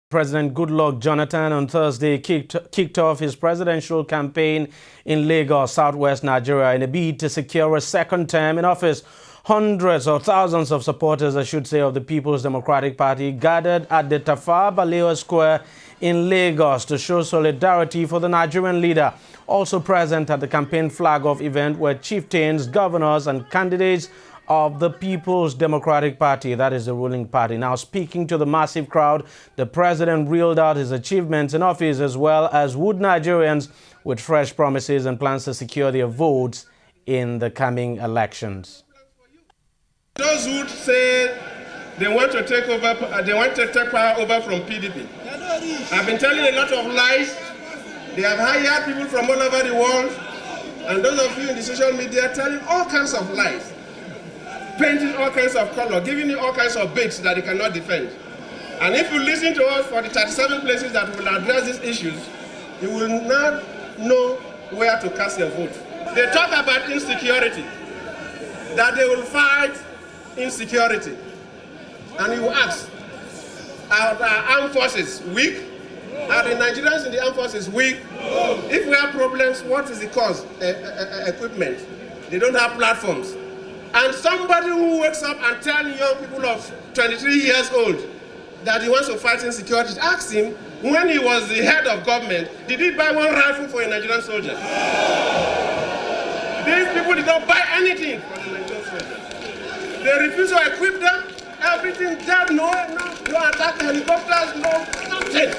President Goodluck Jonathan on Thursday kicked off his presidential campaign in Lagos, southwest Nigeria, in a bid to secure a second term in office. Hundreds or thousands of supporters, I should say, of the People's Democratic Party gathered at the Tafawa Balewa Square in Lagos to show solidarity for the Nigerian leader. Also present at the campaign flag-off event were chieftains, governors, and candidates of the People's Democratic Party, that is the ruling party. Now, speaking to the massive crowd, the president reeled out his achievements in office as well as wooed Nigerians with fresh promises and plans to secure their votes in the coming elections. Those who say they want to take power over from PDP. I've been telling a lot of lies. They have hired people from all over the world, and those of you in the social media telling all kinds of lies, painting all kinds of color, giving you all kinds of baits that you cannot defend. And if you listen to us for the 37 places that will address these issues, you will not know where to cast your vote. They talk about insecurity, that they will fight insecurity. And you ask, are the armed forces weak? Are the Nigerians in the armed forces weak? If we have problems, what is the cause? Equipment. They don't have platforms. And somebody who wakes up and tells young people of 23 years old that he wants to fight insecurity, ask him, when he was the head of government, did he buy one rifle for a Nigerian soldier? These people did not buy anything for the Nigerian soldiers. They refuse to equip them. Everything dead, no attack helicopters, no nothing.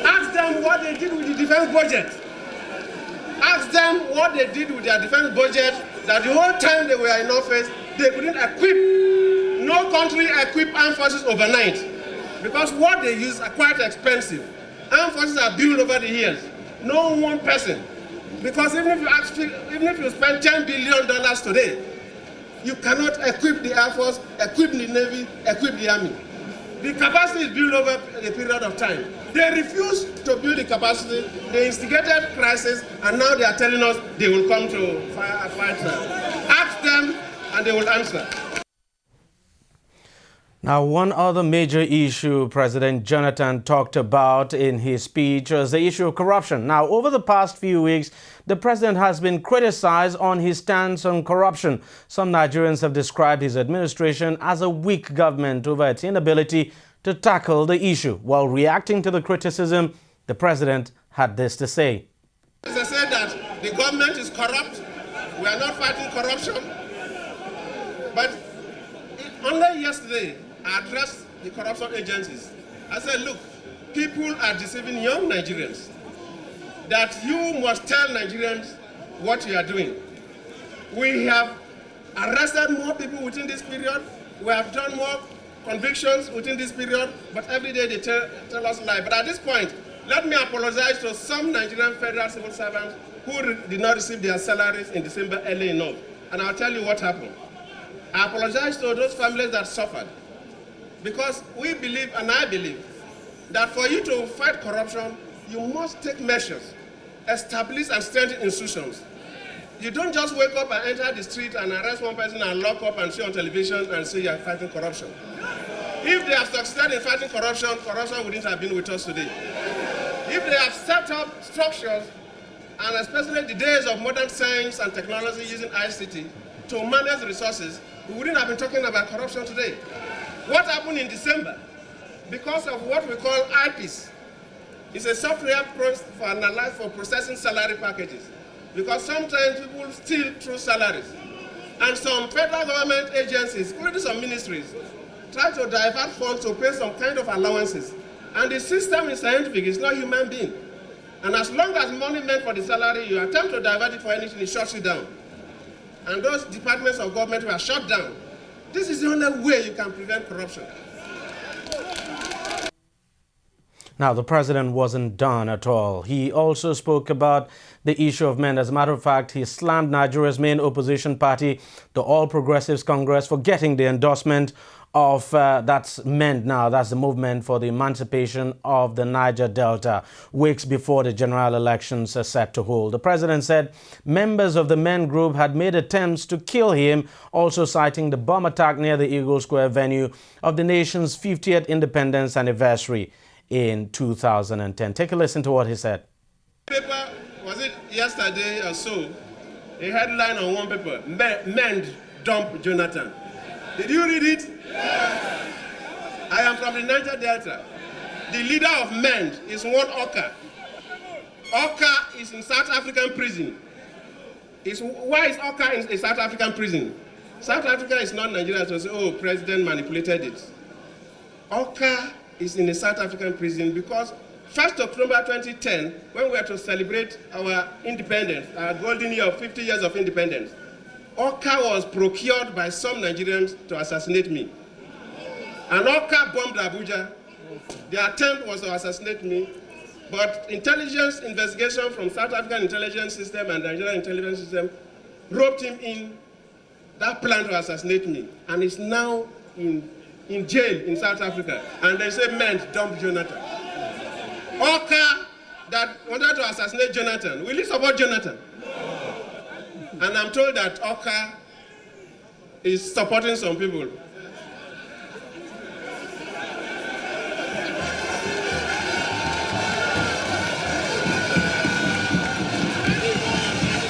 Ask them what they did with the defense budget. Ask them what they did with their defense budget, that the whole time they were in office, they couldn't equip. No country equip armed forces overnight, because what they use are quite expensive. Armed forces are built over the years. No one person. Because even if you spend $10 billion today, you cannot equip the Air Force, equip the Navy, equip the Army. The capacity is built over a period of time. They refused to build the capacity. They instigated crisis, and now they are telling us they will come to fight now. Ask them, and they will answer. Now, one other major issue President Jonathan talked about in his speech was the issue of corruption. Now, over the past few weeks, the president has been criticized on his stance on corruption. Some Nigerians have described his administration as a weak government over its inability to tackle the issue. While reacting to the criticism, the president had this to say. As I said that the government is corrupt, we are not fighting corruption, but only yesterday I addressed the corruption agencies. I said, look, people are deceiving young Nigerians, that you must tell Nigerians what you are doing. We have arrested more people within this period. We have done more convictions within this period, but every day they tell us lies. But at this point, let me apologize to some Nigerian federal civil servants who did not receive their salaries in December early enough. And I'll tell you what happened. I apologize to those families that suffered, because we believe, and I believe, that for you to fight corruption, you must take measures, establish and strengthen institutions. You don't just wake up and enter the street and arrest one person and lock up and show on television and say you are fighting corruption. If they have succeeded in fighting corruption, corruption wouldn't have been with us today. If they have set up structures, and especially the days of modern science and technology using ICT to manage resources, we wouldn't have been talking about corruption today. What happened in December? Because of what we call IPs, it's a software for processing salary packages. Because sometimes people steal through salaries. And some federal government agencies, including some ministries, try to divert funds to pay some kind of allowances. And the system is scientific, it's not human being. And as long as money meant for the salary, you attempt to divert it for anything, it shuts you down. And those departments of government were shut down. This is the only way you can prevent corruption. Now, the president wasn't done at all. He also spoke about the issue of men. As a matter of fact, he slammed Nigeria's main opposition party, the All Progressives Congress, for getting the endorsement of that's MEND now. That's the Movement for the Emancipation of the Niger Delta, weeks before the general elections are set to hold. The president said members of the MEND group had made attempts to kill him, also citing the bomb attack near the Eagle Square venue of the nation's 50th independence anniversary. in 2010. Take a listen to what he said. Paper, was it yesterday or so, a headline on one paper, men dump Jonathan. Did you read it? Yes. I am from the Niger Delta. The leader of MEND is one Oka. Oka is in South African prison. Why is Oka in a South African prison? South Africa is not Nigeria, so say, oh, president manipulated it. Oka is in a South African prison because 1st October 2010, when we were to celebrate our independence, our golden year of 50 years of independence, Oka was procured by some Nigerians to assassinate me. And Oka bombed Abuja. The attempt was to assassinate me, but intelligence investigation from South African intelligence system and Nigerian intelligence system roped him in that plan to assassinate me, and is now in jail in South Africa. And they say men dump Jonathan. Oka that wanted to assassinate Jonathan, will he support Jonathan? And I'm told that Oka is supporting some people.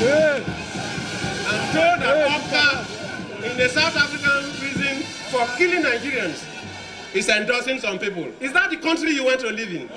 I'm told that Oka in the South African prison for killing Nigerians is endorsing some people. Is that the country you want to live in?